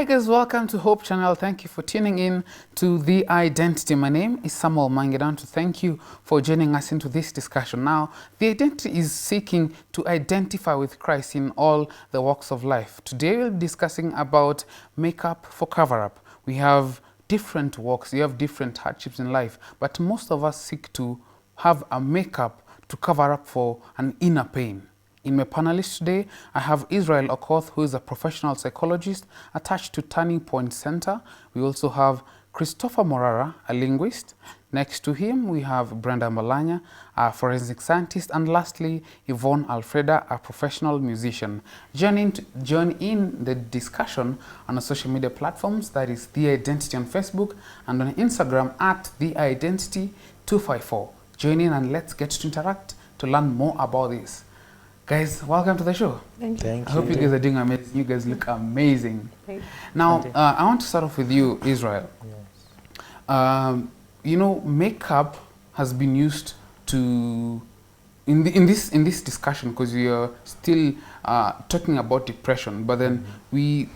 guys, welcome to Hope Channel. Thank you for tuning in to The Identity. My name is Samuel Maangi. I want to thank you for joining us into this discussion. Now, The Identity is seeking to identify with Christ in all the walks of life. Today we'll be discussing about makeup for cover-up. We have different walks, you have different hardships in life, but most of us seek to have a makeup to cover up for an inner pain. In my panelists today, I have Israel Okoth, who is a professional psychologist attached to Turning Point Center. We also have Christopher Morara, a linguist. Next to him, we have Brenda Malanya, a forensic scientist. And lastly, Yvonne Alfreda, a professional musician. Join in the discussion on our social media platforms, that is The Identity on Facebook and on Instagram at The Identity 254. Join in and let's get to interact to learn more about this. Guys, welcome to the show. Thank you. I hope you guys are doing amazing. You guys look amazing. Now, I want to start off with you, Israel. Yes. You know, makeup has been used to in this discussion, because we are still talking about depression. But then we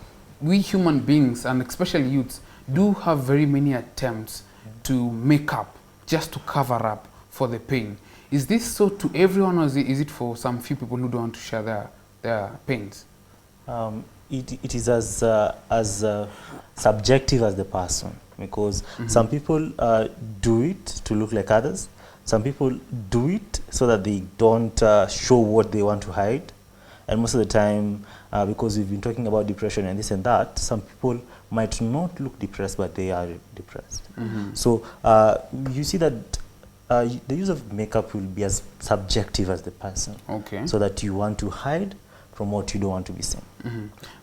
human beings, and especially youths, do have very many attempts to make up, just to cover up for the pain. Is this so to everyone, or is it for some few people who don't want to share their pains? It is as subjective as the person, because some people do it to look like others. Some people do it so that they don't show what they want to hide. And most of the time, because we've been talking about depression and this and that, some people might not look depressed, but they are depressed. So you see that the use of makeup will be as subjective as the person. Okay. So that you want to hide from what you don't want to be seen.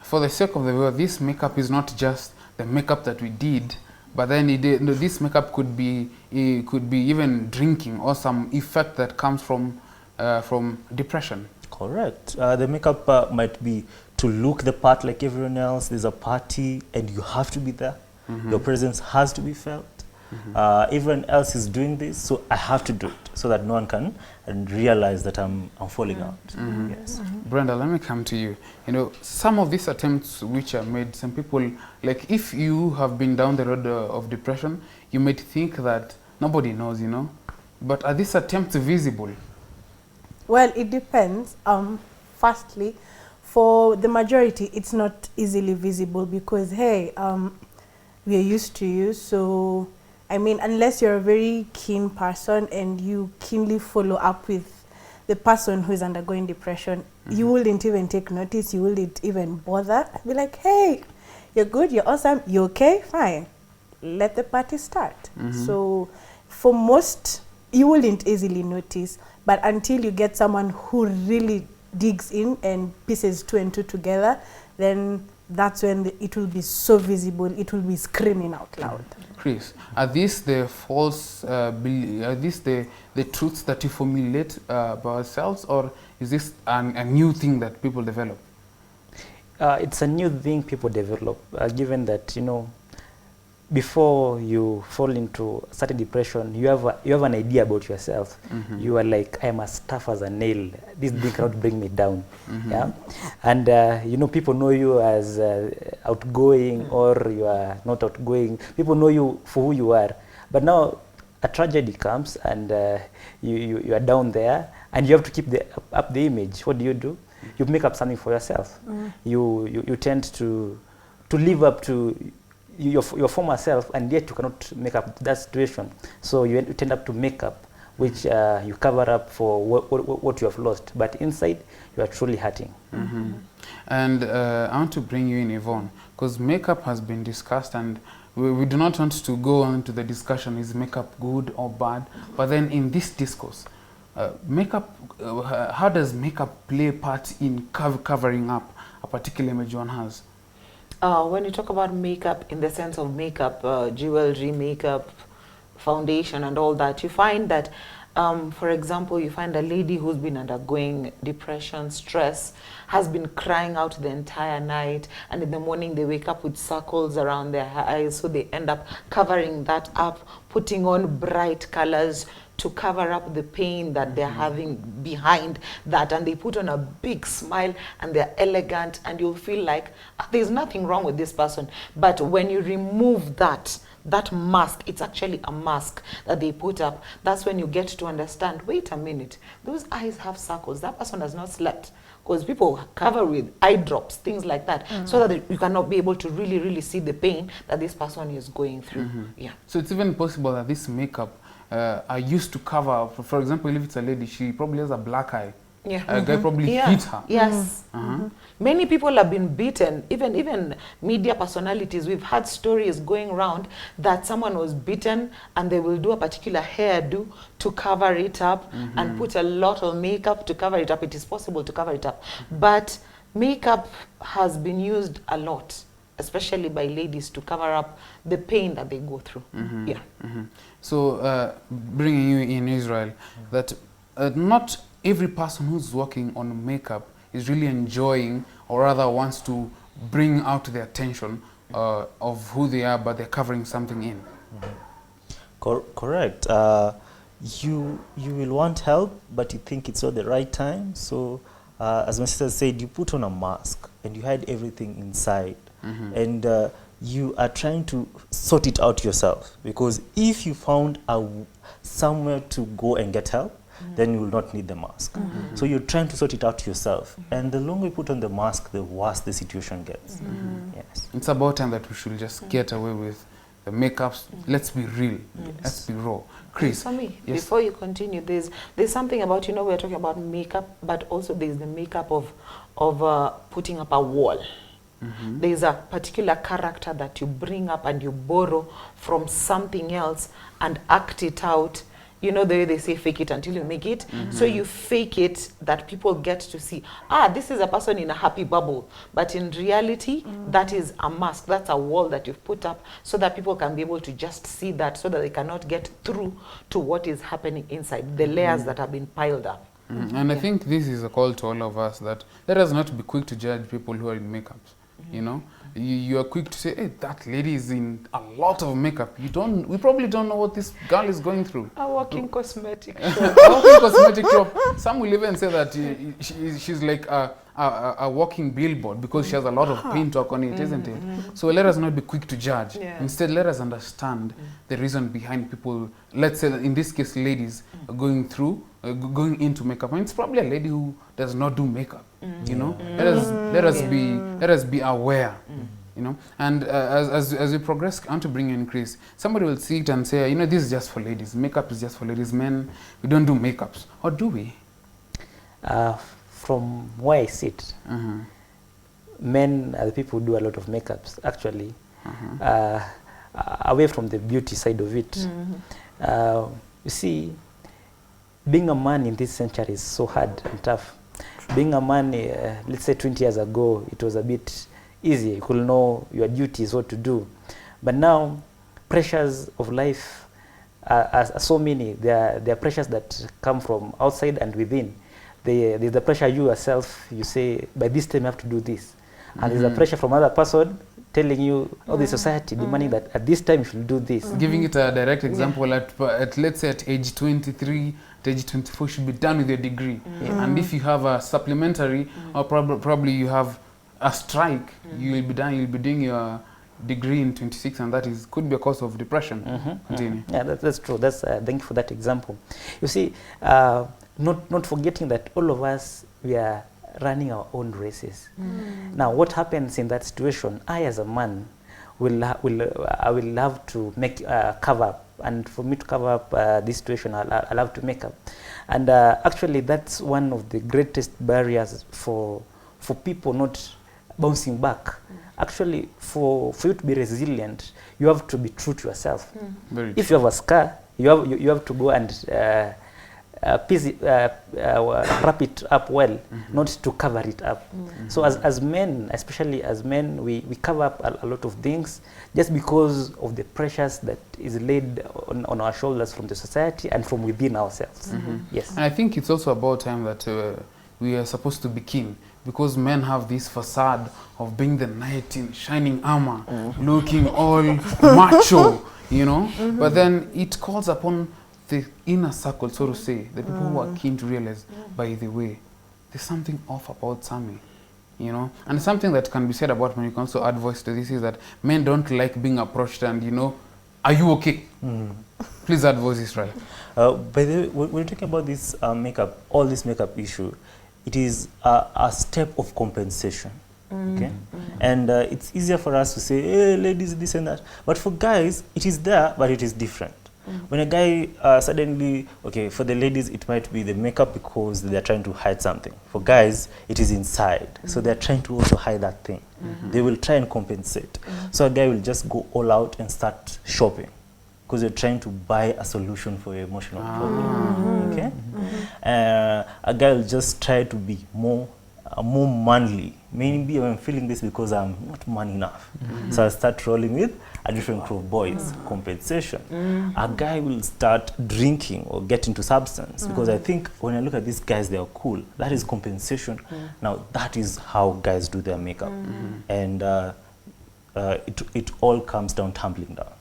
For the sake of the viewer, this makeup is not just the makeup that we did, but then this makeup could be even drinking or some effect that comes from depression. Correct. The makeup might be to look the part like everyone else. There's a party and you have to be there. Your presence has to be felt. Everyone else is doing this, so I have to do it, so that no one can realize that I'm falling out. Yes. Brenda, let me come to you. You know, some of these attempts which are made, some people, like if you have been down the road of depression, you might think that nobody knows, you know, but are these attempts visible? Well, it depends. Firstly, for the majority, it's not easily visible because, hey, we are used to you, so I mean, unless you're a very keen person and you keenly follow up with the person who is undergoing depression, you wouldn't even take notice, you wouldn't even bother. Be like, hey, you're good, you're awesome, you okay? Fine. Let the party start. So for most, you wouldn't easily notice, but until you get someone who really digs in and pieces two and two together, then that's when it will be so visible, it will be screaming out loud. Chris, are these the false, are these the truths that you formulate about ourselves, or is this a new thing that people develop? It's a new thing people develop, given that, you know, before you fall into certain depression, you have an idea about yourself. You are like, I'm as tough as a nail. This thing cannot bring me down. Yeah, and you know, people know you as outgoing, or you are not outgoing. People know you for who you are. But now a tragedy comes, and you are down there, and you have to keep up the image. What do? You make up something for yourself. You tend to live up to your former self, and yet you cannot make up that situation. So you tend up to make up, which you cover up for what you have lost. But inside, you are truly hurting. And I want to bring you in, Yvonne, because makeup has been discussed, and we do not want to go on to the discussion, is makeup good or bad? But then in this discourse, makeup, how does makeup play a part in covering up a particular image one has? When you talk about makeup in the sense of makeup, jewelry, makeup, foundation and all that, you find that for example, you find a lady who's been undergoing depression, stress, has been crying out the entire night, and in the morning they wake up with circles around their eyes, so they end up covering that up, putting on bright colors to cover up the pain that they're having behind that, and they put on a big smile and they're elegant, and you'll feel like there's nothing wrong with this person. But when you remove that mask, it's actually a mask that they put up, that's when you get to understand, wait a minute, those eyes have circles, that person has not slept. Because people cover with eye drops, things like that, so that you cannot be able to really see the pain that this person is going through. Yeah. So it's even possible that this makeup are used to cover, for example, if it's a lady, she probably has a black eye. Yeah. A guy probably hit her. Yes. Many people have been beaten, even media personalities. We've had stories going around that someone was beaten and they will do a particular hairdo to cover it up and put a lot of makeup to cover it up. It is possible to cover it up. But makeup has been used a lot, especially by ladies, to cover up the pain that they go through. Yeah. So bringing you in Israel, that not every person who's working on makeup is really enjoying, or rather wants to bring out their attention of who they are, but they're covering something in. Correct. You will want help, but you think it's not the right time. So, as my sister said, you put on a mask and you hide everything inside, and you are trying to sort it out yourself. Because if you found somewhere to go and get help, then you will not need the mask. So you're trying to sort it out yourself. And the longer you put on the mask, the worse the situation gets. Yes. It's about time that we should just get away with the makeups. Let's be real. Let's be raw. Chris. For me, yes. before you continue, there's something about, we're talking about makeup, but also there's the makeup of putting up a wall. There's a particular character that you bring up and you borrow from something else and act it out. You know the way they say fake it until you make it. So you fake it that people get to see, this is a person in a happy bubble. But in reality, that is a mask. That's a wall that you've put up so that people can be able to just see that, so that they cannot get through to what is happening inside, the layers that have been piled up. And I think this is a call to all of us that let us not be quick to judge people who are in makeups. You know, you are quick to say, hey, that lady is in a lot of makeup. We probably don't know what this girl is going through. A walking cosmetic shop. A walking cosmetic shop. Some will even say that she's like a walking billboard because she has a lot of paint work on it, isn't it? So let us not be quick to judge. Yeah. Instead, let us understand the reason behind people, let's say in this case, ladies going into makeup. And it's probably a lady who does not do makeup. You know, let us be aware. You know, and as we progress, I want to bring in Chris. Somebody will see it and say, this is just for ladies. Makeup is just for ladies. Men, we don't do makeups, or do we? From where I sit, men are the people who do a lot of makeups, actually, away from the beauty side of it. You see, being a man in this century is so hard and tough. Being a man, let's say 20 years ago, it was a bit easy. You could know your duties, what to do. But now, pressures of life are so many. There are pressures that come from outside and within. There's the pressure you yourself, you say, by this time you have to do this. And there's a pressure from other person telling you, the society demanding that at this time you should do this. Giving it a direct example, at let's say at age 23, at age 24, you should be done with your degree. And if you have a supplementary, or probably you have a strike, you'll be done. You'll be doing your degree in 26, and that could be a cause of depression. Continue. Yeah, that's true. Thank you for that example. You see, not forgetting that all of us, we are running our own races. Now, what happens in that situation? I, as a man, I will have to make cover up, and for me to cover up this situation, I'll have to make up. And actually, that's one of the greatest barriers for people not bouncing back. Actually, for you to be resilient, you have to be true to yourself. Very if you have a scar, you have to go and wrap it up well, not to cover it up. So as men, especially as men, we cover up a lot of things just because of the pressures that is laid on our shoulders from the society and from within ourselves. Yes. And I think it's also about time that we are supposed to be keen, because men have this facade of being the knight in shining armor, looking all macho, you know. But then it calls upon the inner circle, so to say, the people who are keen to realize, by the way, there's something off about Sammy, you know. And something that can be said about men, you can also add voice to this, is that men don't like being approached and, you know, are you okay? Please add voice, Israel. By the way, when we're talking about this makeup, all this makeup issue, it is a step of compensation. Okay, and it's easier for us to say, hey, ladies, this and that. But for guys, it is there, but it is different. When a guy suddenly, okay, for the ladies, it might be the makeup because they're trying to hide something. For guys, it is inside. So they're trying to also hide that thing. They will try and compensate. So a guy will just go all out and start shopping because they're trying to buy a solution for your emotional problem. Okay? A guy will just try to be more manly. Maybe I'm feeling this because I'm not man enough. So I'll start rolling with a different crew of boys. Compensation. A guy will start drinking or get into substance because I think when I look at these guys, they are cool. That is compensation. Now that is how guys do their makeup. And it all comes down, tumbling down.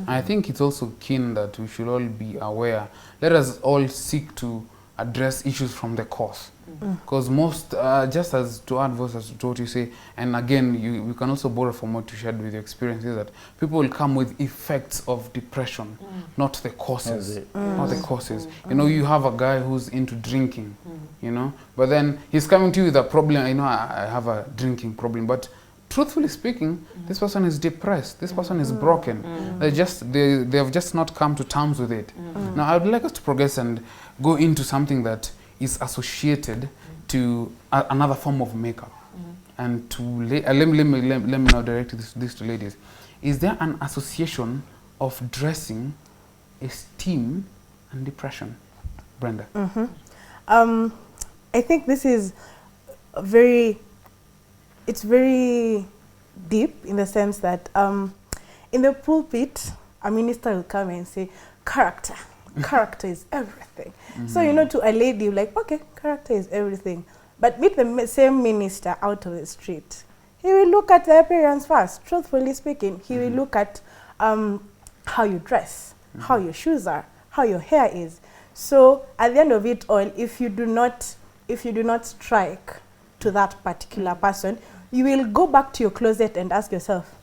I think it's also keen that we should all be aware. Let us all seek to address issues from the cause. Because most, just as to add voice as to what you say, and again, you can also borrow from what you shared with your experience, is that people will come with effects of depression, not the causes. Not the causes. You know, you have a guy who's into drinking, you know, but then he's coming to you with a problem. You know, I have a drinking problem, but truthfully speaking, this person is depressed. This person is broken. They have just not come to terms with it. Now, I would like us to progress and go into something that is associated to another form of makeup. And to let me now direct this to ladies. Is there an association of dressing, esteem, and depression? Brenda. I think this is it's very deep in the sense that in the pulpit, a minister will come and say, character is everything. So, you know, to a lady, you're like, okay, character is everything. But meet the same minister out of the street. He will look at the appearance first. Truthfully speaking, he will look at how you dress, how your shoes are, how your hair is. So at the end of it all, if you do not strike to that particular person, you will go back to your closet and ask yourself,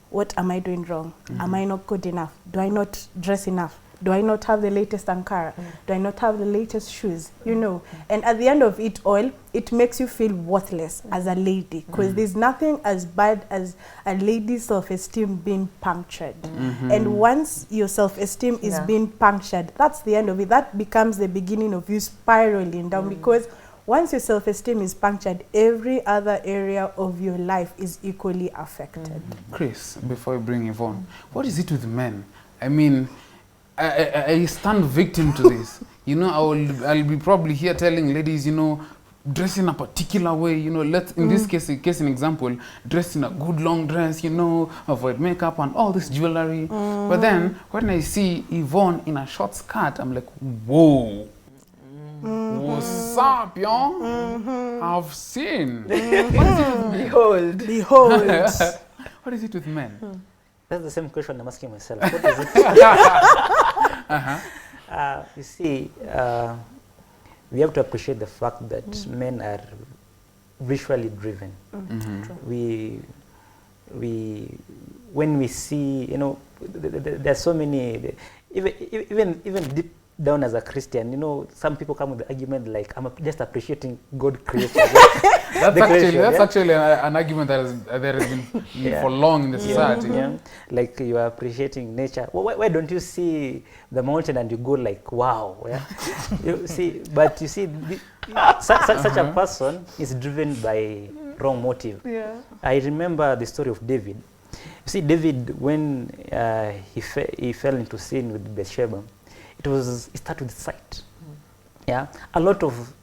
what am I doing wrong? Am I not good enough? Do I not dress enough? Do I not have the latest Ankara? Do I not have the latest shoes? You know, and at the end of it all, it makes you feel worthless as a lady, because there's nothing as bad as a lady's self-esteem being punctured. And once your self-esteem is being punctured, that's the end of it. That becomes the beginning of you spiraling down, because once your self-esteem is punctured, every other area of your life is equally affected. Chris, before we bring Yvonne, what is it with men? I mean, I stand victim to this. You know, I'll be probably here telling ladies, you know, dress in a particular way, you know, in this case an example, dress in a good long dress, you know, avoid makeup and all this jewelry. But then when I see Yvonne in a short skirt, I'm like, whoa. What's up, yo? I've seen. Behold. What is it with men? That's the same question I'm asking myself. What is it? You see, we have to appreciate the fact that men are visually driven. When we see, you know, there's so many, even deep down as a Christian, you know, some people come with the argument like, I'm just appreciating God creation. That's actually an argument that there has been for long in the society. Like you are appreciating nature. Why don't you see the mountain and you go like, wow? You see, but you see, such a person is driven by wrong motive. I remember the story of David. You see, David, when he fell into sin with Bathsheba, it started with sight. Yeah, a lot of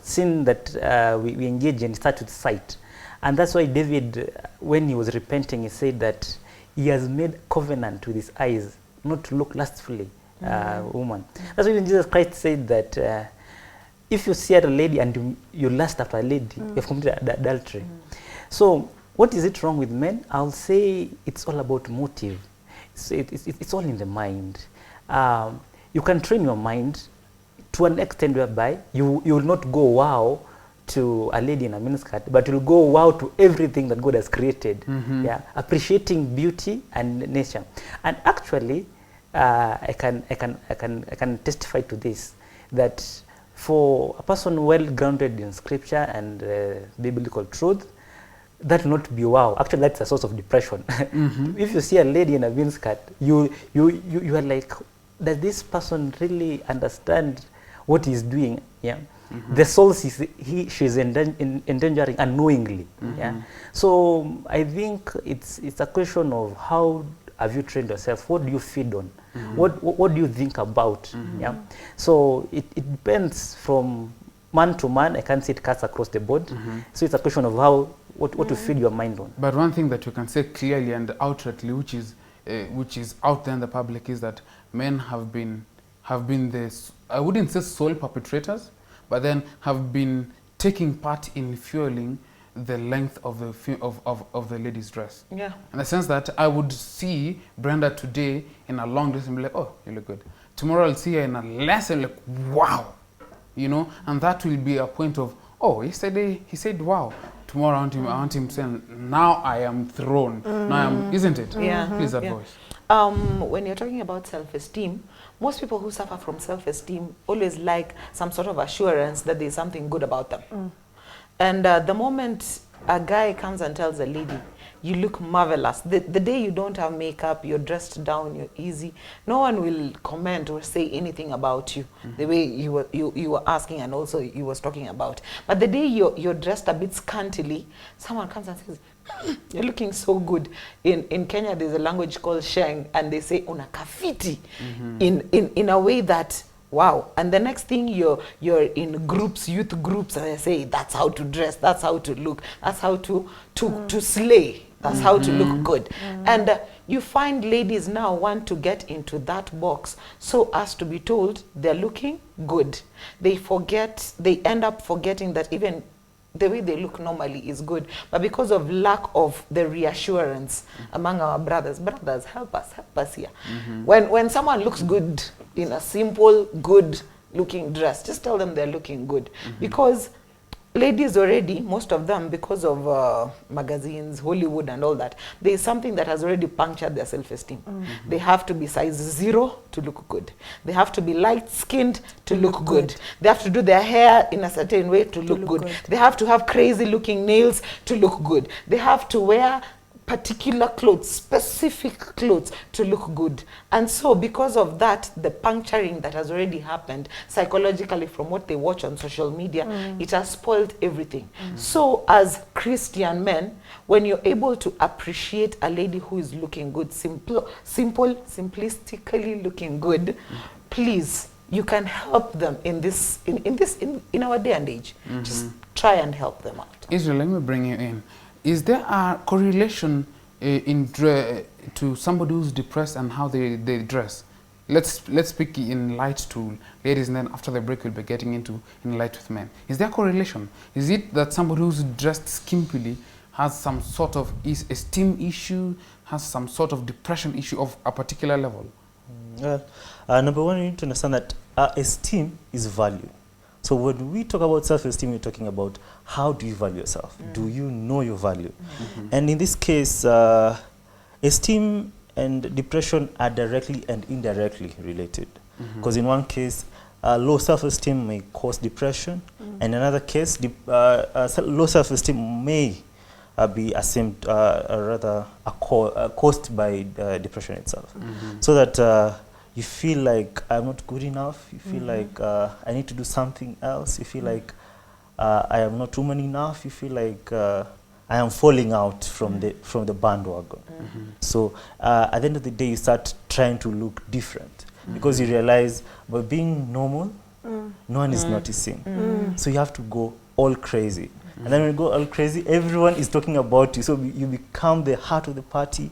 sin that we engage in starts with sight, and that's why David, when he was repenting, he said that he has made covenant with his eyes not to look lustfully woman. That's why even Jesus Christ said that if you see a lady and you lust after a lady, you have committed adultery. So what is it wrong with men? I'll say it's all about motive. It's all in the mind. You can train your mind to an extent whereby you will not go wow to a lady in a miniskirt, but you'll go wow to everything that God has created. Yeah, appreciating beauty and nature. And actually, I can testify to this, that for a person well grounded in scripture and biblical truth, that will not be wow. Actually, that's a source of depression. If you see a lady in a miniskirt, you are like, does this person really understand what he's doing? Yeah, the souls she's endangering unknowingly. Yeah, so I think it's a question of how have you trained yourself? What do you feed on? What do you think about? Yeah, so it depends from man to man. I can't say it cuts across the board. So it's a question of how what to feed your mind on. But one thing that you can say clearly and outrightly, which is out there in the public, is that men have been the, I wouldn't say sole perpetrators, but then have been taking part in fueling the length of the lady's dress. Yeah. In the sense that I would see Brenda today in a long dress and be like, oh, you look good. Tomorrow I'll see her in a less and like, wow, you know, and that will be a point of, oh, yesterday he said wow. Tomorrow I want him saying, now I am thrown. Now I am, isn't it? Yeah. Please, that Yeah. voice. When you're talking about self-esteem, most people who suffer from self-esteem always like some sort of assurance that there's something good about them. And the moment a guy comes and tells a lady, you look marvelous, the day you don't have makeup, you're dressed down, you're easy, no one will comment or say anything about you, the way you were asking and also you was talking about. But the day you're dressed a bit scantily, someone comes and says, you're looking so good. In Kenya, there's a language called Sheng, and they say unakafiti in a way that, wow. And the next thing you're in groups, youth groups, and they say that's how to dress, that's how to look, that's how to slay, that's how to look good. And you find ladies now want to get into that box so as to be told they're looking good. They end up forgetting that even the way they look normally is good, but because of lack of the reassurance among our brothers, help us here. When someone looks good in a simple, good looking dress, just tell them they're looking good. Because ladies already, most of them, because of magazines, Hollywood and all that, there's something that has already punctured their self-esteem. They have to be size 0 to look good. They have to be light-skinned to look good. They have to do their hair in a certain way to look good. They have to have crazy-looking nails to look good. They have to wear particular clothes, specific clothes to look good. And so because of that, the puncturing that has already happened psychologically from what they watch on social media, it has spoiled everything. So as Christian men, when you're able to appreciate a lady who is looking good, simplistically looking good, please, you can help them in our day and age. Just try and help them out. Israel, let me bring you in. Is there a correlation to somebody who's depressed and how they dress? Let's speak in light to ladies, and then after the break we'll be getting into in light with men. Is there a correlation? Is it that somebody who's dressed skimpily has some sort of esteem issue, has some sort of depression issue of a particular level? Number one, you need to understand that esteem is value. So when we talk about self-esteem, we're talking about how do you value yourself? Do you know your value? And in this case, esteem and depression are directly and indirectly related. Because in one case, low self-esteem may cause depression, and in another case, low self-esteem may be caused by depression itself. So that you feel like I'm not good enough, you feel like I need to do something else, you feel like I am not woman enough, you feel like I am falling out from the bandwagon. So at the end of the day, you start trying to look different. because you realize by being normal, no one is noticing. So you have to go all crazy. And then when you go all crazy, everyone is talking about you. So you become the heart of the party.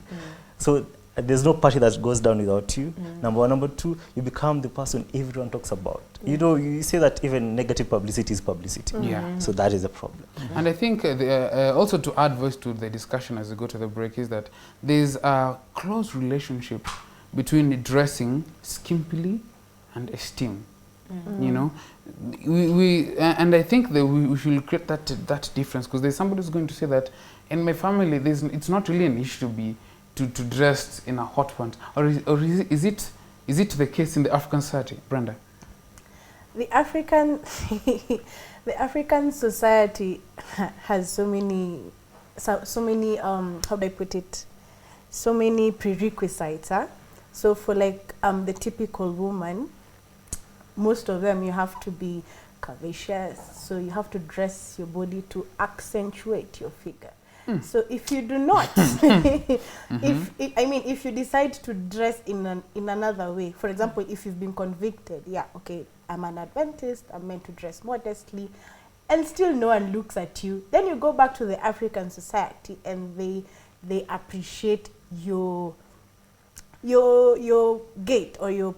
So there's no party that goes down without you. Number one. Number two, you become the person everyone talks about. You know, you say that even negative publicity is publicity. Yeah. So that is a problem. And I think also to add voice to the discussion as we go to the break is that there's a close relationship between dressing skimpily and esteem. You know, and I think that we should create that difference, because there's somebody who's going to say that in my family it's not really an issue to dress in a hot pant, or is it the case in the African society, Brenda? The African society has so many how do I put it, so many prerequisites. So for like the typical woman, most of them you have to be curvaceous, so you have to dress your body to accentuate your figure. So if you do not, if you decide to dress in another way, for example, if you've been convicted, yeah, okay, I'm an Adventist, I'm meant to dress modestly, and still no one looks at you, then you go back to the African society and they appreciate your gait or your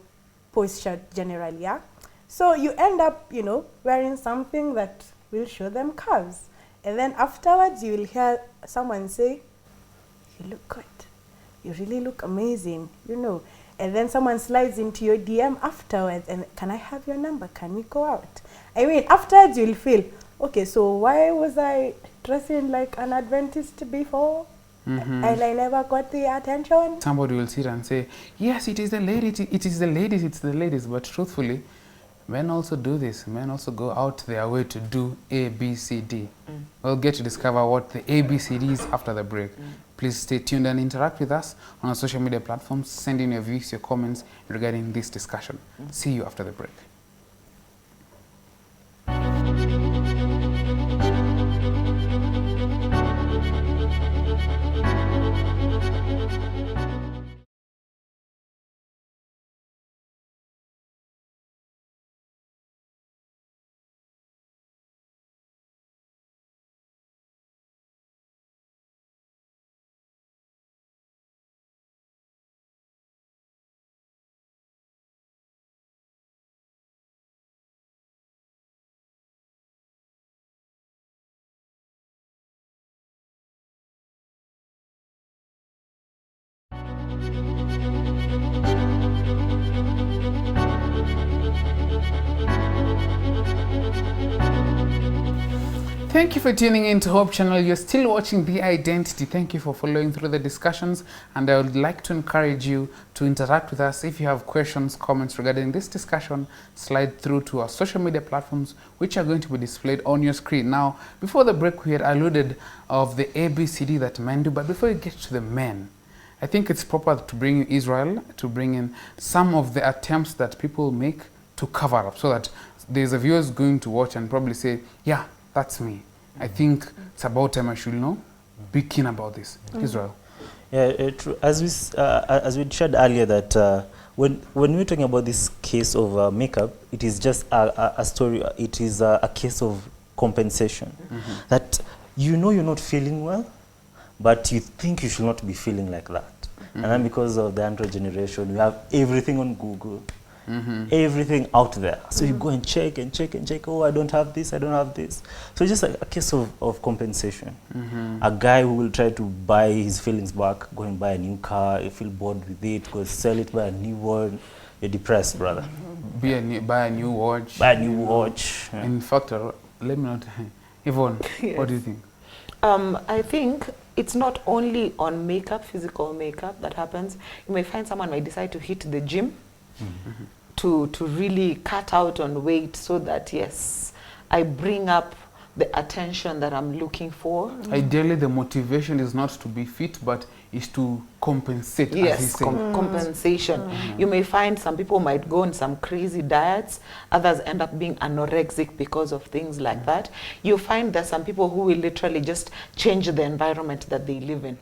posture generally, yeah? So you end up, you know, wearing something that will show them curves. And then afterwards, you will hear someone say, you look good. You really look amazing, you know. And then someone slides into your DM afterwards and, can I have your number? Can we go out? I mean, afterwards, you'll feel, okay, so why was I dressing like an Adventist before? And I never got the attention. Somebody will sit and say, yes, it is the ladies, it's the ladies. But truthfully, men also do this. Men also go out their way to do A, B, C, D. We'll get to discover what the A, B, C, D is after the break. Please stay tuned and interact with us on our social media platforms. Send in your views, your comments regarding this discussion. See you after the break. Thank you for tuning in to Hope Channel. You're still watching The Identity. Thank you for following through the discussions, and I would like to encourage you to interact with us. If you have questions, comments regarding this discussion, slide through to our social media platforms, which are going to be displayed on your screen. Now, before the break, we had alluded of the ABCD that men do, but before we get to the men, I think it's proper to bring in Israel, to bring in some of the attempts that people make to cover up, so that there's a viewers going to watch and probably say, yeah, that's me. I think it's about time I should know. Be keen about this. Israel. Yeah, true. As we shared earlier, that when we're talking about this case of makeup, it is just a story. It is a case of compensation. That you know you're not feeling well, but you think you should not be feeling like that. And then because of the Android generation, we have everything on Google. Everything out there. So you go and check and check and check. Oh, I don't have this, I don't have this. So it's just a case of compensation. A guy who will try to buy his feelings back, go and buy a new car, you feel bored with it, go sell it, buy a new one. You're depressed, brother. Buy a new watch. Buy a new watch. Yeah. In fact, let me not... Yvonne, Yes. What do you think? I think it's not only on makeup, physical makeup, that happens. You may find someone might decide to hit the gym to really cut out on weight, so that, yes, I bring up the attention that I'm looking for. Ideally, the motivation is not to be fit, but is to compensate, as Yes, he's saying. compensation. You may find some people might go on some crazy diets, others end up being anorexic because of things like that. You find that some people who will literally just change the environment that they live in.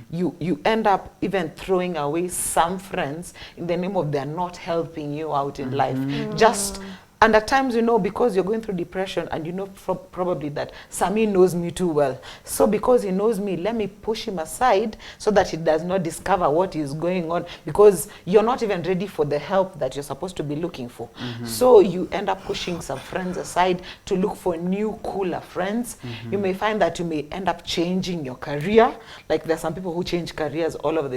You end up even throwing away some friends in the name of they're not helping you out in life. Just and at times, you know, because you're going through depression and you know probably that Sami knows me too well. So because he knows me, let me push him aside so that he does not discover what is going on, because you're not even ready for the help that you're supposed to be looking for. So you end up pushing some friends aside to look for new, cooler friends. You may find that you may end up changing your career. Like there's some people who change careers all over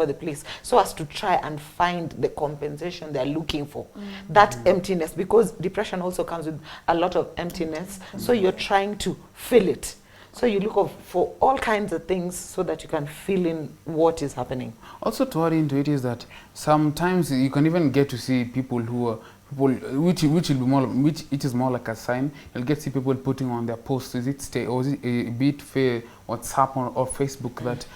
the place so as to try and find the compensation they're looking for. That emptiness, because depression also comes with a lot of emptiness, so you're trying to fill it. So you look for all kinds of things so that you can fill in what is happening. Also, to add into it is that sometimes you can even get to see people who are which will be more, which it is more like a sign. You'll get to see people putting on their posts, is it or is it a bit fair WhatsApp or Facebook that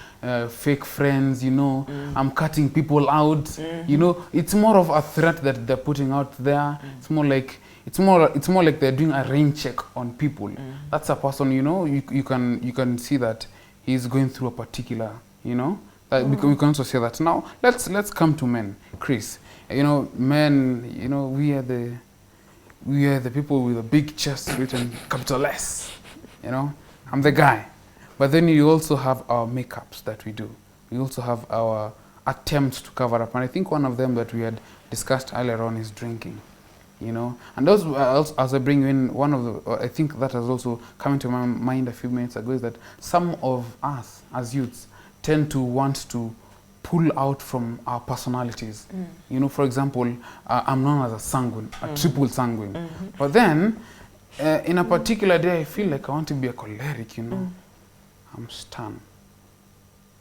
fake friends, you know, I'm cutting people out, you know, it's more of a threat that they're putting out there. It's more like it's more like they're doing a rain check on people. That's a person, you know, you can see that he's going through a particular, you know, we can also say that. Now let's come to men, Chris. You know, men, you know, we are the people with a big chest written capital S. You know, I'm the guy. But then you also have our makeups that we do. We also have our attempts to cover up. And I think one of them that we had discussed earlier on is drinking. You know, and those as I bring in one of the, I think that has also come into my mind a few minutes ago, is that some of us as youths tend to want to pull out from our personalities. You know, for example, I'm known as a sanguine, a triple sanguine. But then, in a particular day, I feel like I want to be a choleric, you know. I'm stern.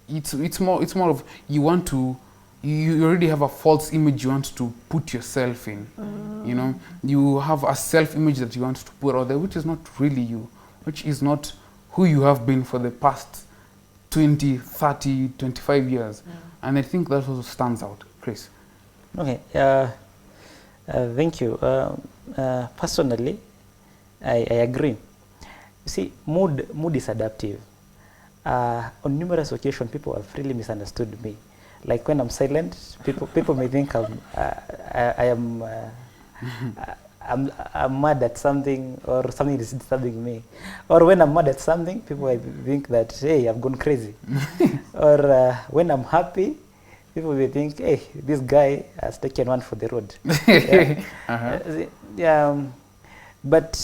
It's more of you want to, you already have a false image you want to put yourself in. You know, you have a self-image that you want to put out there, which is not really you, which is not who you have been for the past 20, 30, 25 years. And I think that also stands out. Chris. Okay, thank you. Personally, I agree. You see, mood is adaptive. On numerous occasions, people have really misunderstood me. Like when I'm silent, people may think I'm mad at something, or something is disturbing me. Or when I'm mad at something, people may think that, hey, I've gone crazy. Or when I'm happy, people may think, hey, this guy has taken one for the road. But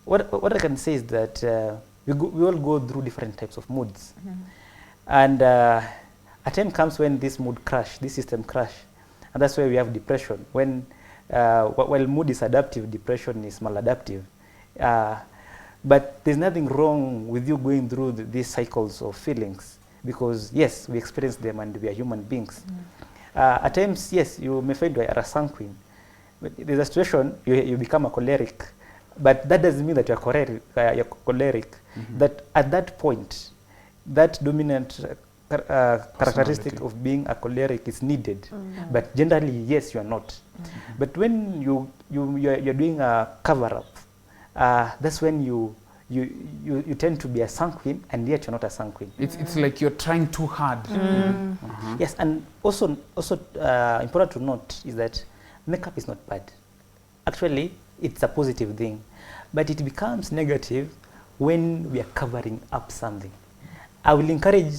what I can say is that we all go through different types of moods. And a time comes when this mood crash, this system crash. And that's why we have depression. When while mood is adaptive, depression is maladaptive. But there's nothing wrong with you going through these cycles of feelings, because yes, we experience them and we are human beings. At times, yes, you may find you are a sanguine. But there's a situation you become a choleric, but that doesn't mean that you're choleric. That at that point, that dominant characteristic of being a choleric is needed. But generally, yes, you are not. But when you're doing a cover-up, that's when you tend to be a sanguine, and yet you're not a sanguine. It's like you're trying too hard. Yes, and also important to note is that makeup is not bad. Actually, it's a positive thing, but it becomes negative when we are covering up something. I will encourage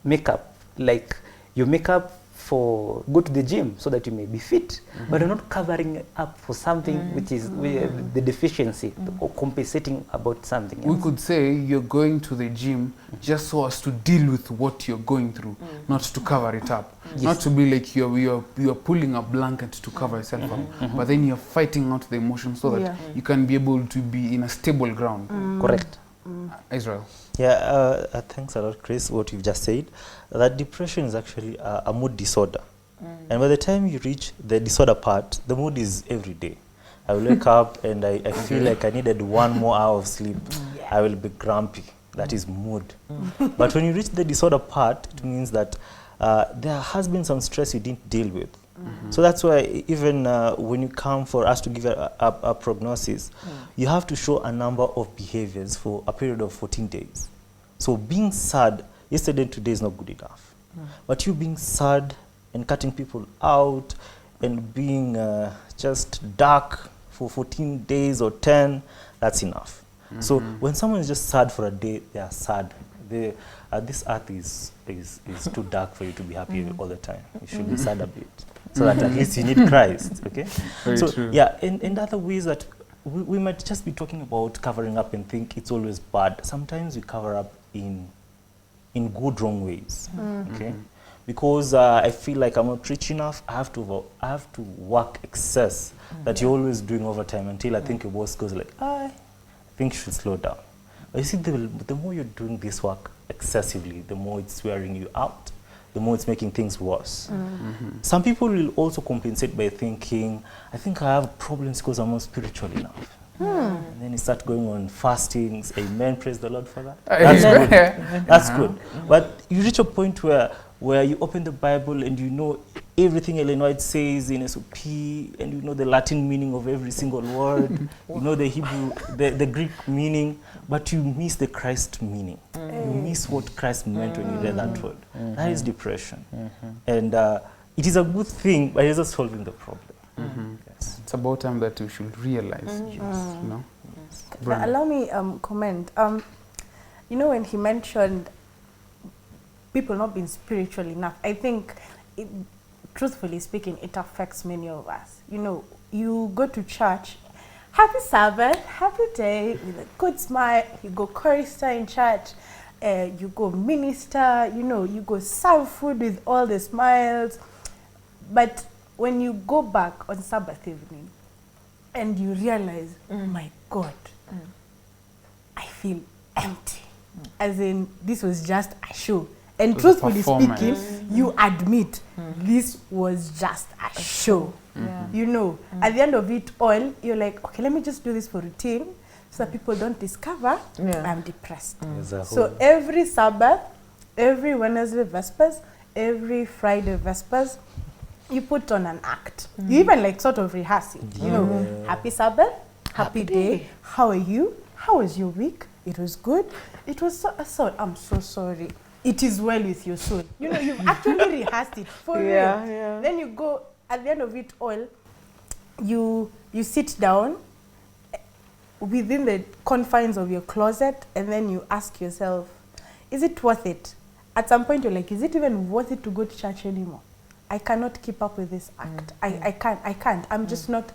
makeup, like you make up go to the gym so that you may be fit, but you're not covering up for something which is the deficiency, or compensating about something else. We could say you're going to the gym just so as to deal with what you're going through, not to cover it up. Not to be like you're pulling a blanket to cover yourself up, but then you're fighting out the emotions so that you can be able to be in a stable ground. Correct. Israel. Yeah, thanks a lot, Chris, what you've just said. That depression is actually a mood disorder. And by the time you reach the disorder part, the mood is every day. I will wake up and I feel like I needed 1 more hour of sleep. I will be grumpy. That is mood. But when you reach the disorder part, it means that there has been some stress you didn't deal with. So that's why even when you come for us to give a prognosis, you have to show a number of behaviors for a period of 14 days. So being sad yesterday and today is not good enough. But you being sad and cutting people out and being just dark for 14 days or 10, that's enough. So when someone is just sad for a day, they are sad. This earth is too dark for you to be happy all the time. You should be sad a bit, so that at least you need Christ. Okay. Very so true. yeah, and other ways that we might just be talking about covering up and think it's always bad. Sometimes we cover up in good wrong ways. Okay. Because I feel like I'm not rich enough, I have to work excess that you're always doing overtime until I think your boss goes like, I think you should slow down. But you see, the more you're doing this work excessively, the more it's wearing you out, the more it's making things worse. Some people will also compensate by thinking, I think I have problems because I'm not spiritual enough. And then you start going on fastings. Amen. Praise the Lord for that. That's good. That's good. But you reach a point where you open the Bible and you know everything Ellen White says in SOP, and you know the Latin meaning of every single word. You know the Hebrew, the Greek meaning, but you miss the Christ meaning. You miss what Christ meant when you read that word. That is depression. And it is a good thing, but it's not solving the problem. Yes. It's about time that you should realize. You know. Brenda. Allow me comment. You know, when he mentioned people not being spiritual enough, I think, truthfully speaking, it affects many of us. You know, you go to church, happy Sabbath, happy day, with a good smile, you go chorister in church, you go minister, you know, you go serve food with all the smiles. But when you go back on Sabbath evening and you realize, my God, I feel empty. As in, this was just a show. And truthfully speaking, you admit this was just a show. You know, at the end of it all, you're like, okay, let me just do this for routine so that people don't discover I'm depressed. So every Sabbath, every Wednesday Vespers, every Friday Vespers, you put on an act. You even like sort of rehearse it. You know, happy Sabbath, happy day, how are you? How was your week? It was good. It was so I'm so sorry. It is well with your soul. You know, you've actually rehearsed it for real. Then you go, at the end of it all, you sit down within the confines of your closet, and then you ask yourself, is it worth it? At some point, you're like, is it even worth it to go to church anymore? I cannot keep up with this act. I can't. I'm just not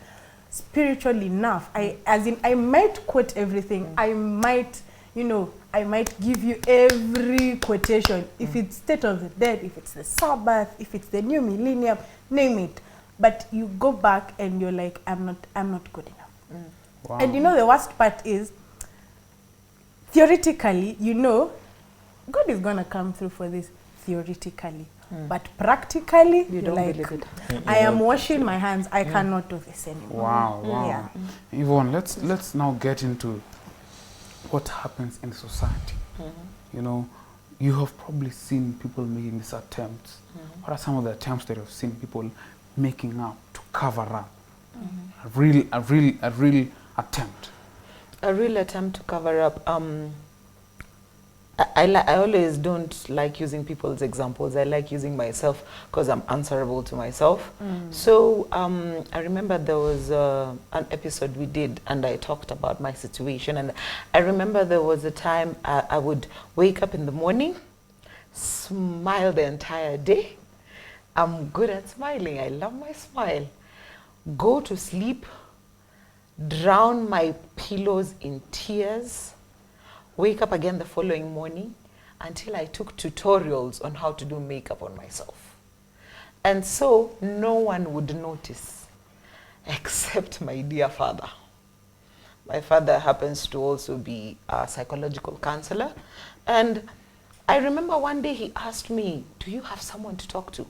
spiritual enough. I might quote everything. I might, you know, I might give you every quotation. If it's State of the Dead, if it's the Sabbath, if it's the New Millennium, name it. But you go back and you're like, I'm not good enough. Wow. And you know the worst part is, theoretically, you know, God is gonna come through for this theoretically. But practically, You don't like, believe it. I am washing my hands. I cannot do this anymore. Wow. Yeah. Yvonne, let's now get into what happens in society. You know, you have probably seen people making these attempts. What are some of the attempts that you've seen people making up to cover up? A real attempt. A real attempt to cover up. I always don't like using people's examples. I like using myself because I'm answerable to myself. So I remember there was an episode we did and I talked about my situation. And I remember there was a time I would wake up in the morning, smile the entire day. I'm good at smiling. I love my smile. Go to sleep, drown my pillows in tears, wake up again the following morning until I took tutorials on how to do makeup on myself. And so no one would notice except my dear father. My father happens to also be a psychological counselor. And I remember one day he asked me, do you have someone to talk to?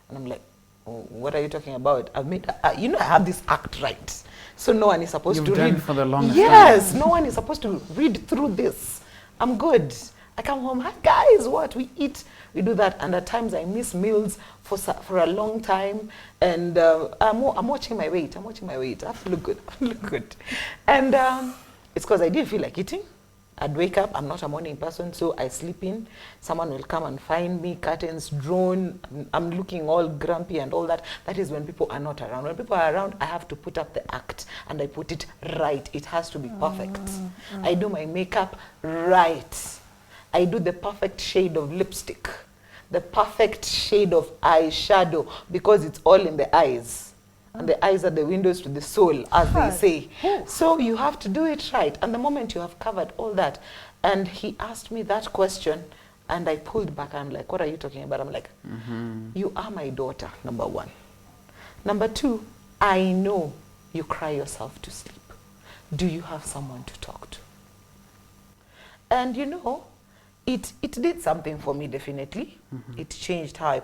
And I'm like, what are you talking about? I've made, you know, I have this act right. So no one is supposed You've to done read. it for the longest Yes, time. no one is supposed to read through this. I'm good. I come home, hi guys, what? We eat, we do that. And at times I miss meals for a long time. And I'm watching my weight. I'm watching my weight. I have to look good. I have to look good. And it's because I didn't feel like eating. I'd wake up, I'm not a morning person, so I sleep in. Someone will come and find me, curtains drawn, I'm looking all grumpy and all that. That is when people are not around. When people are around, I have to put up the act, and I put it right. It has to be perfect. I do my makeup right. I do the perfect shade of lipstick, the perfect shade of eyeshadow, because it's all in the eyes. And the eyes are the windows to the soul, as they say. So you have to do it right. And the moment you have covered all that, and he asked me that question, and I pulled back, I'm like, what are you talking about? I'm like, you are my daughter, number one. Number two, I know you cry yourself to sleep. Do you have someone to talk to? And you know, it did something for me, definitely. It changed how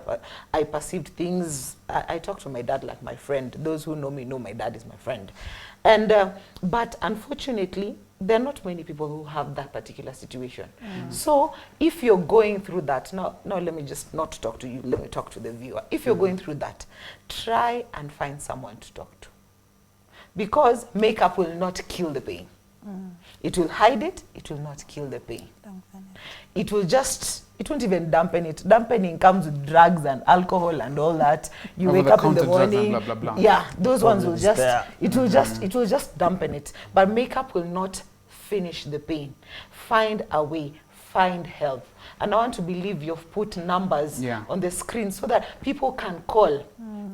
I perceived things. I talk to my dad like my friend. Those who know me know my dad is my friend. And but unfortunately, there are not many people who have that particular situation. So if you're going through that, now let me just not talk to you, let me talk to the viewer. If you're going through that, try and find someone to talk to. Because makeup will not kill the pain. It will hide it, it will not kill the pain. It will just, it won't even dampen it. Dampening comes with drugs and alcohol and all that. You wake up in the morning. Blah, blah, blah. Yeah, those ones will just, there. it will just dampen it. But makeup will not finish the pain. Find a way, find help. And I want to believe you've put numbers on the screen so that people can call.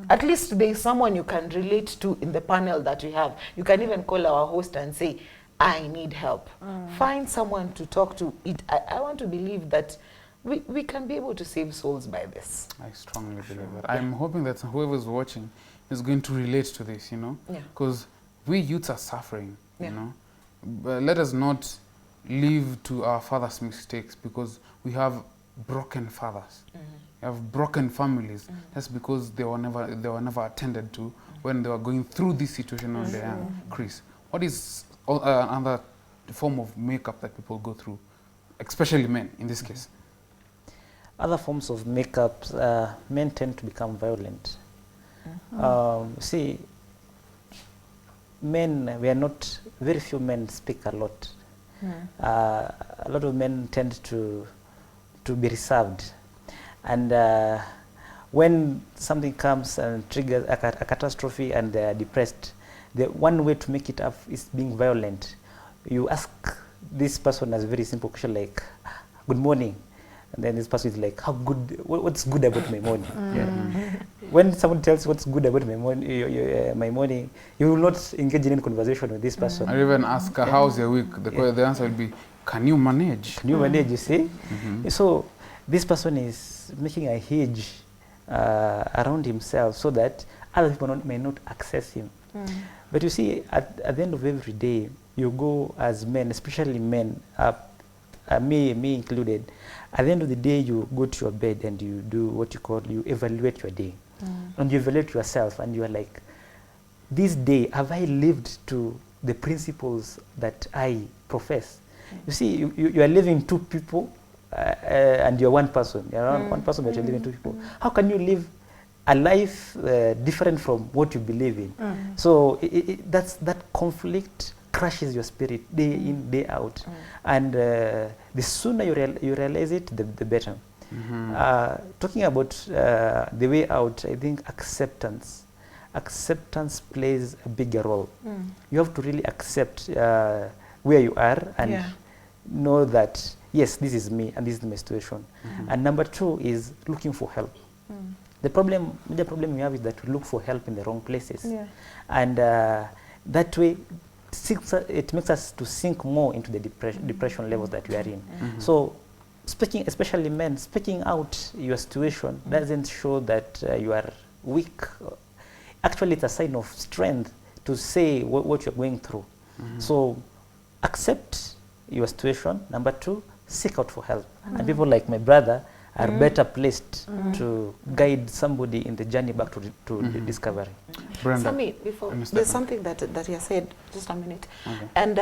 At least there is someone you can relate to in the panel that we have. You can even call our host and say, I need help. Find someone to talk to. I want to believe that we can be able to save souls by this. I strongly believe that. I'm hoping that whoever's watching is going to relate to this, you know, because we youths are suffering, you know. But let us not live to our father's mistakes, because we have broken fathers. We have broken families. That's because they were never attended to when they were going through this situation on their young. Chris, what is another form of makeup that people go through, especially men in this case? Other forms of makeup, men tend to become violent. See, men, we are not, very few men speak a lot. A lot of men tend to be reserved. And when something comes and triggers a catastrophe and they are depressed, the one way to make it up is being violent. You ask this person a very simple question like, good morning. And then this person is like, how good, what's good about my morning? When someone tells what's good about my morning, you will not engage in any conversation with this person. I even ask, how's your week? The answer will be, can you manage? Can you manage, you see? So this person is making a hedge around himself so that other people may not access him. But you see, at the end of every day, you go as men, especially men, me included, at the end of the day, you go to your bed and you do what you call, you evaluate your day. And you evaluate yourself and you are like, this day, have I lived to the principles that I profess? You see, you are living two people and you're one person. You're one person, but you're living two people. How can you live a life different from what you believe in? So that conflict crushes your spirit day in, day out. And the sooner you realize it, the better. Talking about the way out, I think acceptance plays a bigger role. You have to really accept where you are and know that, yes, this is me and this is my situation. And number two is looking for help. The major problem we have is that we look for help in the wrong places. And that way, it makes us to sink more into the depression levels that we are in. So, especially men, speaking out your situation doesn't show that you are weak. Actually, it's a sign of strength to say what you're going through. So, accept your situation. Number two, seek out for help. And people like my brother are better placed to guide somebody in the journey back to the discovery. Brenda. Sami, before, Mr. there's something that you said, just a minute. Okay. And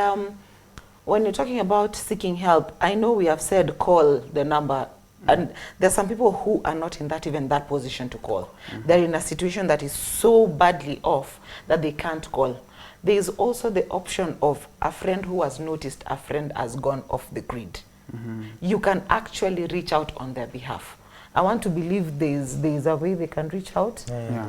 when you're talking about seeking help, I know we have said call the number, and there's some people who are not in that position to call. They're in a situation that is so badly off that they can't call. There is also the option of a friend who has noticed a friend has gone off the grid. You can actually reach out on their behalf. I want to believe there's a way they can reach out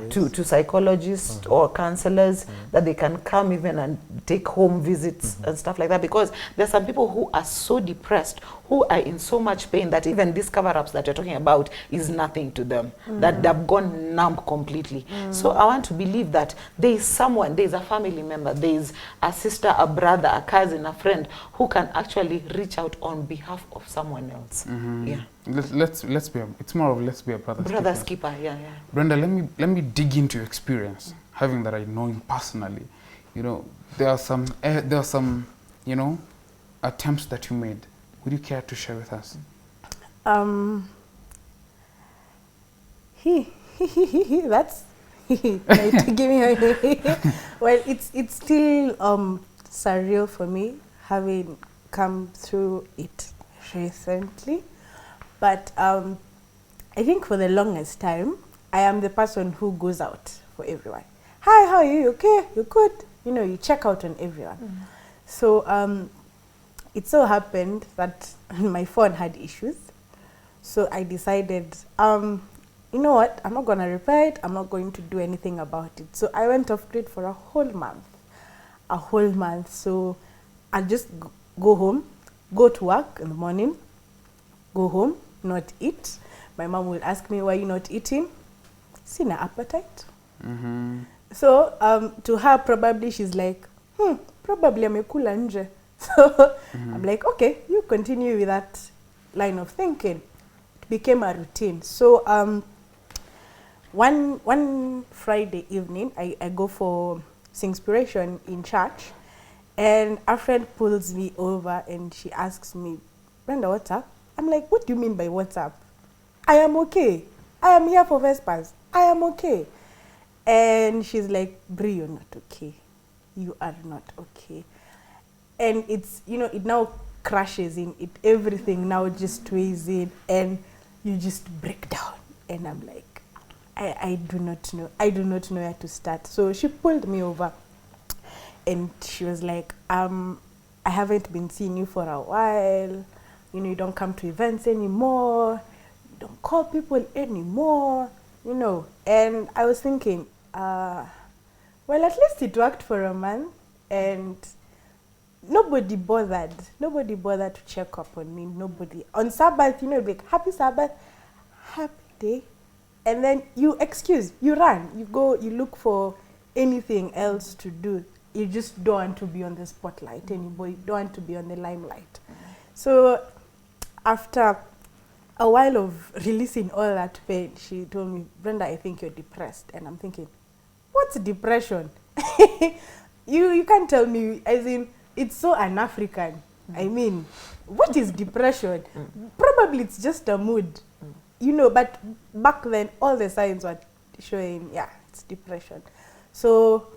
to psychologists or counselors, that they can come even and take home visits and stuff like that, because there's some people who are so depressed, who are in so much pain, that even these cover-ups that you're talking about is nothing to them, that they've gone numb completely. So I want to believe that there is someone, there's a family member, there's a sister, a brother, a cousin, a friend who can actually reach out on behalf of someone else. Yeah. Let's be it's more of let's be a brother's keeper. Yeah. Brenda, let me dig into your experience, having that I know him personally. You know, there are some you know, attempts that you made. Would you care to share with us? That's like, give me a well, it's still surreal for me, having come through it recently. But I think for the longest time, I am the person who goes out for everyone. Hi, how are you? Okay, you good? You know, you check out on everyone. So it so happened that my phone had issues. So I decided, you know what? I'm not going to repair it. I'm not going to do anything about it. So I went off grid for a whole month. So I just go home, go to work in the morning, go home, not eat. My mom will ask me, why are you not eating? Sina appetite. So to her, probably she's like, probably amekula nje. So I'm like, okay, you continue with that line of thinking. It became a routine. So one Friday evening, I go for Singspiration in church, and a friend pulls me over and she asks me, Brenda, what's up? I'm like, what do you mean by what's up? I am okay. I am here for Vespers. I am okay. And she's like, Bri, you're not okay. You are not okay. And it's, you know, it now crashes in. It everything now just weighs in, and you just break down. And I'm like, I do not know. I do not know where to start. So she pulled me over, and she was like, I haven't been seeing you for a while. You know, you don't come to events anymore. You don't call people anymore. You know, and I was thinking, well, at least it worked for a month, and nobody bothered to check up on me. Nobody. On Sabbath, you know, like, happy Sabbath, happy day. And then you run, you go, you look for anything else to do. You just don't want to be on the spotlight anymore. You don't want to be on the limelight. So after a while of releasing all that pain, she told me, Brenda, I think you're depressed. And I'm thinking, what's depression? You can't tell me, as in, it's so un-African. I mean, what is depression? Probably it's just a mood, you know, but back then all the signs were showing, yeah, it's depression. So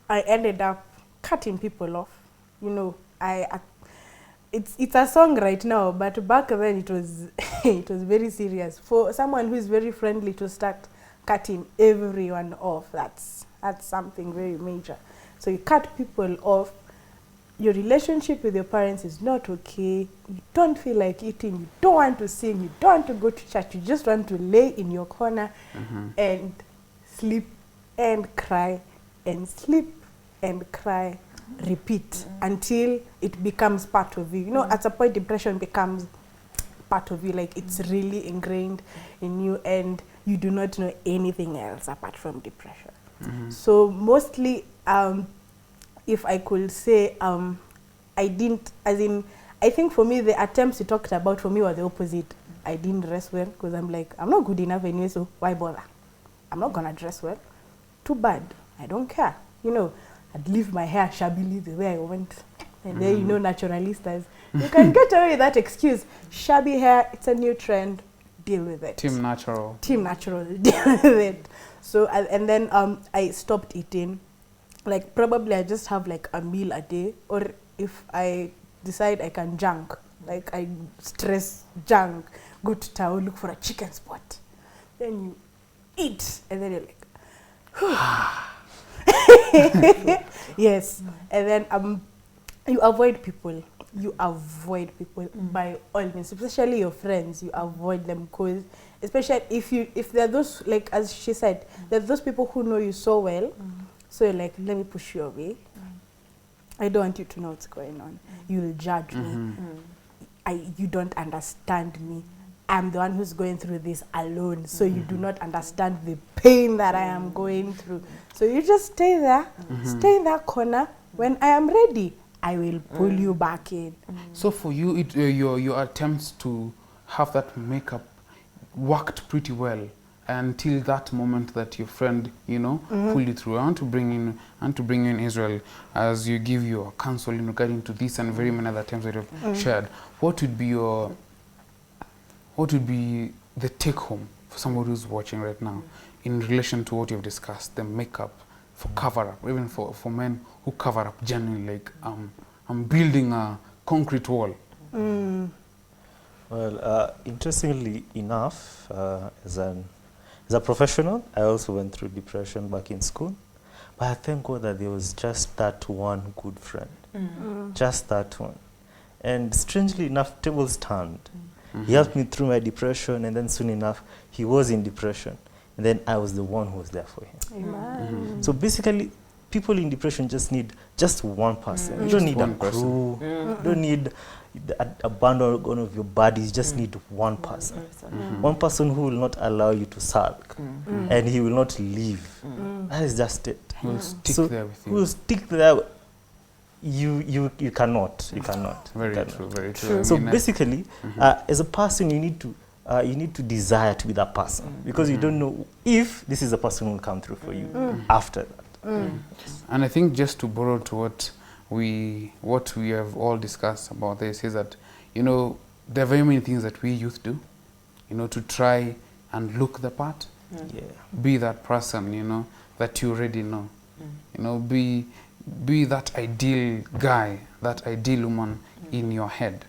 I ended up cutting people off. You know, it's a song right now, but back then it was it was very serious. For someone who is very friendly to start cutting everyone off, that's something very major. So you cut people off. Your relationship with your parents is not okay. You don't feel like eating. You don't want to sing. You don't want to go to church. You just want to lay in your corner and sleep and cry and sleep and cry, repeat until it becomes part of you. You know, at a point, depression becomes part of you. Like, it's really ingrained in you, and you do not know anything else apart from depression. So mostly, if I could say, I didn't, as in, I think for me, the attempts you talked about for me were the opposite. I didn't dress well because I'm like, I'm not good enough anyway, so why bother? I'm not going to dress well. Too bad. I don't care. You know, I'd leave my hair shabbily the way I want. And then, you know, naturalistas, you can get away with that excuse. Shabby hair, it's a new trend. Deal with it. Team natural. Team natural. Deal with it. So, and then I stopped eating. Like, probably I just have like a meal a day. Or if I decide I can junk, like I stress junk, go to town, look for a chicken spot. Then you eat. And then you're like, yes. And then you avoid people. You avoid people by all means, especially your friends. You avoid them because, especially if there are those, like as she said, there are those people who know you so well. So you're like, let me push you away. I don't want you to know what's going on. You'll judge me. You don't understand me. I'm the one who's going through this alone. So you do not understand the pain that I am going through. So you just stay there, stay in that corner. When I am ready, I will pull you back in. So for you, your attempts to have that makeup worked pretty well until that moment that your friend, you know, pulled you through. I want to bring in Israel as you give your counsel in regarding to this and very many other times that you've shared. What would be the take home for somebody who's watching right now in relation to what you've discussed, the makeup for cover up, even for men who cover up genuinely, like I'm building a concrete wall? Well, interestingly enough, as a professional, I also went through depression back in school. But I thank God that there was just that one good friend. Just that one. And strangely enough, tables turned. He helped me through my depression, and then soon enough, he was in depression. And then I was the one who was there for him. Amen. So basically, people in depression just need just one person. You don't need a crew. You don't need a bundle of your body. You just need one person. One person who will not allow you to sulk. And he will not leave. That is just it. He will stick there with you. Who will stick there. You cannot. Very true, very true. So basically, as a person, you need to desire to be that person, because you don't know if this is a person who will come through for you after that. And I think just to borrow to what we have all discussed about this is that, you know, there are very many things that we youth do, you know, to try and look the part. Be that person, you know, that you already know. You know, be that ideal guy, that ideal woman in your head.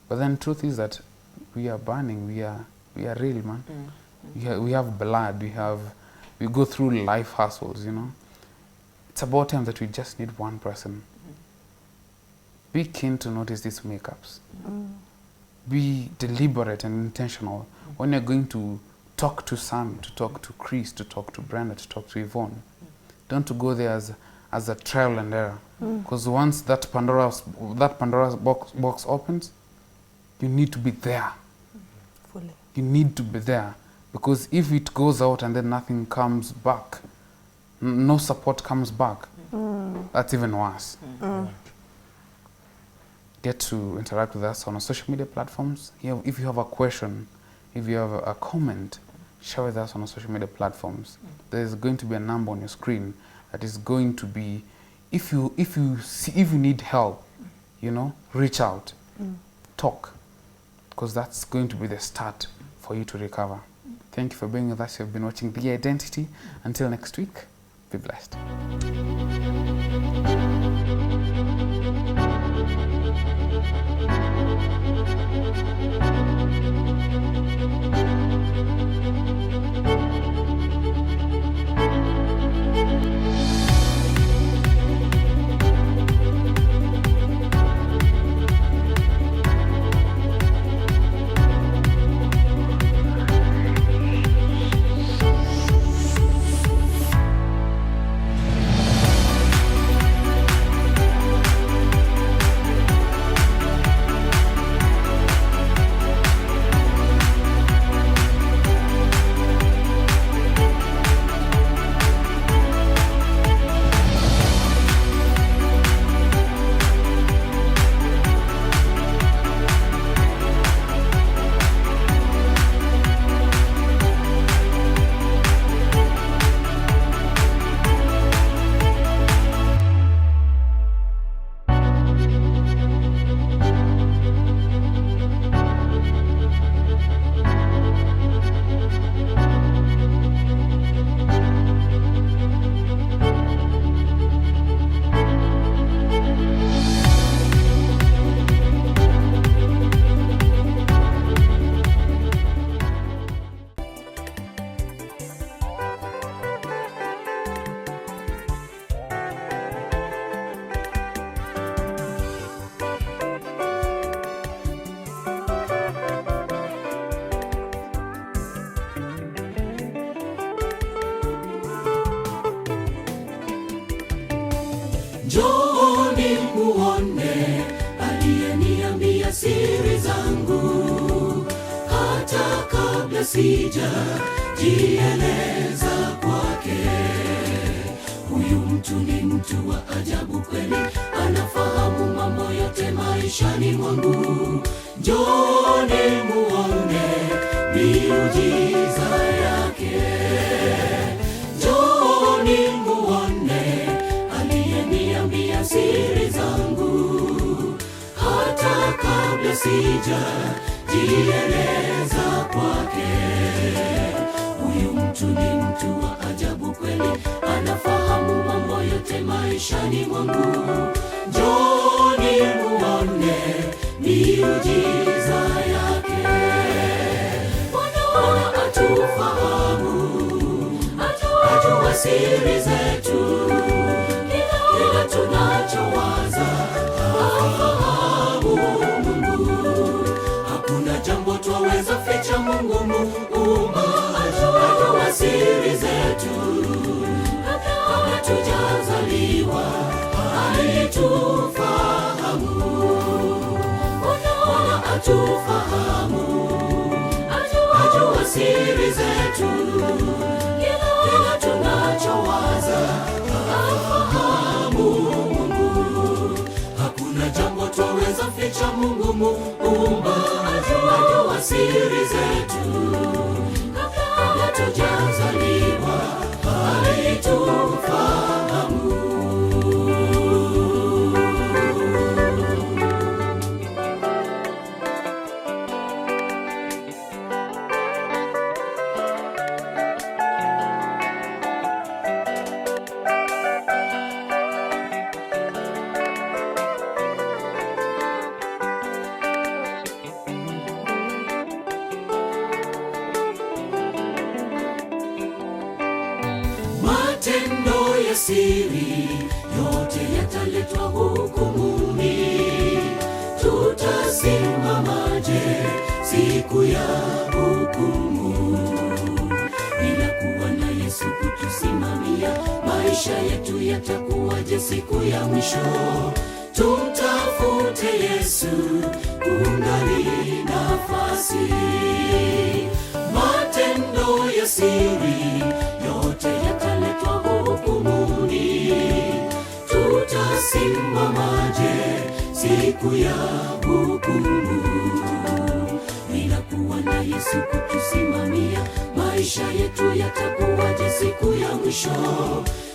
But then truth is that we are burning, we are real, man. We have blood, we go through life hustles, you know. It's about time that we just need one person. Be keen to notice these makeups. Be deliberate and intentional when you're going to talk to Sam, to talk to Chris, to talk to Brenda, to talk to Yvonne. Don't to go there as a trial and error. Because once that Pandora's box opens, you need to be there. Fully. You need to be there. Because if it goes out and then nothing comes back, no support comes back, that's even worse. Get to interact with us on our social media platforms. If you have a question, if you have a comment, share with us on our social media platforms. There's going to be a number on your screen that is going to be, if you need help, you know, reach out, talk, because that's going to be the start for you to recover. Thank you for being with us. You've been watching The Identity. Until next week, be blessed. kabla sija jieleza kwake. Huyu mtu ni mtu wa ajabu kweli, anafahamu mambo yote maishani mwangu. Njooni muone miujiza yake, njooni muone aliyeniambia siri zangu, hata kabla sija jieleza kwake. Huyu mtu ni mtu wa ajabu kweli, anafahamu mambo yote maishani mwangu. Njooni muone miujiza yake. Bwana atufahamu, ajua siri zetu, kila tunachowaza afahamu Mungu. Hakuna jambo twaweza ficha Mungu Muumba, ajua siri zetu, kabla tujazaliwa alitufahamu. Bwana atufahamu, ajua siri zetu, kila tunachowaza afahamu Mungu. Hakuna jambo twaweza ficha Mungu Muumba, ajua siri zetu, kabla tujazaliwa alitufahamu. Matendo ya siri yote yataletwa hukumuni. Tutasimamaje siku ya hukumu? Bila kuwa na Yesu kutusimamia, maisha yetu yatakuwaje siku ya mwisho? Tumtafute Yesu kungali nafasi. Matendo ya siri yote yataletwa hukumuni. Tutasimamaje siku ya hukumu? Bila kuwa na Yesu kutusimamia, maisha yetu yatakuwaje siku ya mwisho?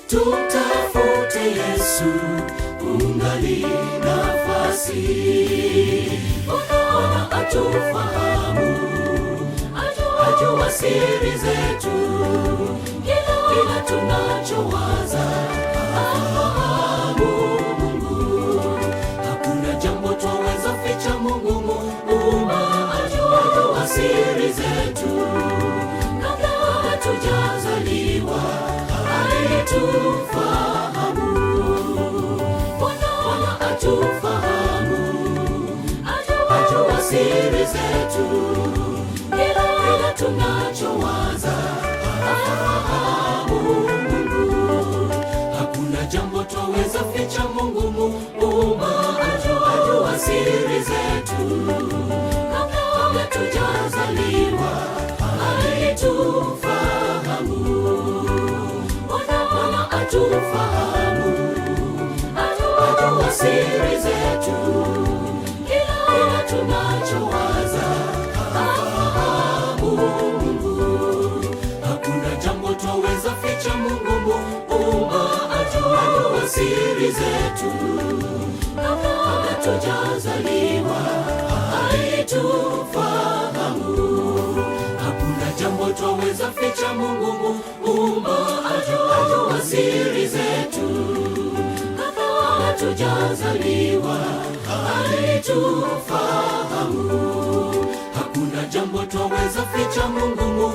Tumtafute Yesu kungali nafasi. Bwana atufahamu, ajua siri zetu, kila tunachowaza afahamu Mungu. Hakuna jambo twaweza ficha Mungu Muumba, ajua siri zetu, kabla tujazaliwa alitufahamu. Bwana atufahamu, ajua siri zetu, kila tunachowaza afahamu Mungu. Hakuna jambo twaweza ficha Mungu Muumba, ajua siri zetu, kabla tujazaliwa alitufahamu. Bwana atufahamu, ajua siri zetu, kila tunachowaza afahamu Mungu. Hakuna jambo twaweza ficha Mungu Muumba, ajua siri zetu, kabla tujazaliwa alitufahamu. Hakuna jambo twaweza ficha Mungu Muumba, ajua siri zetu, kabla tujazaliwa alitufahamu. Hakuna jambo twaweza ficha Mungu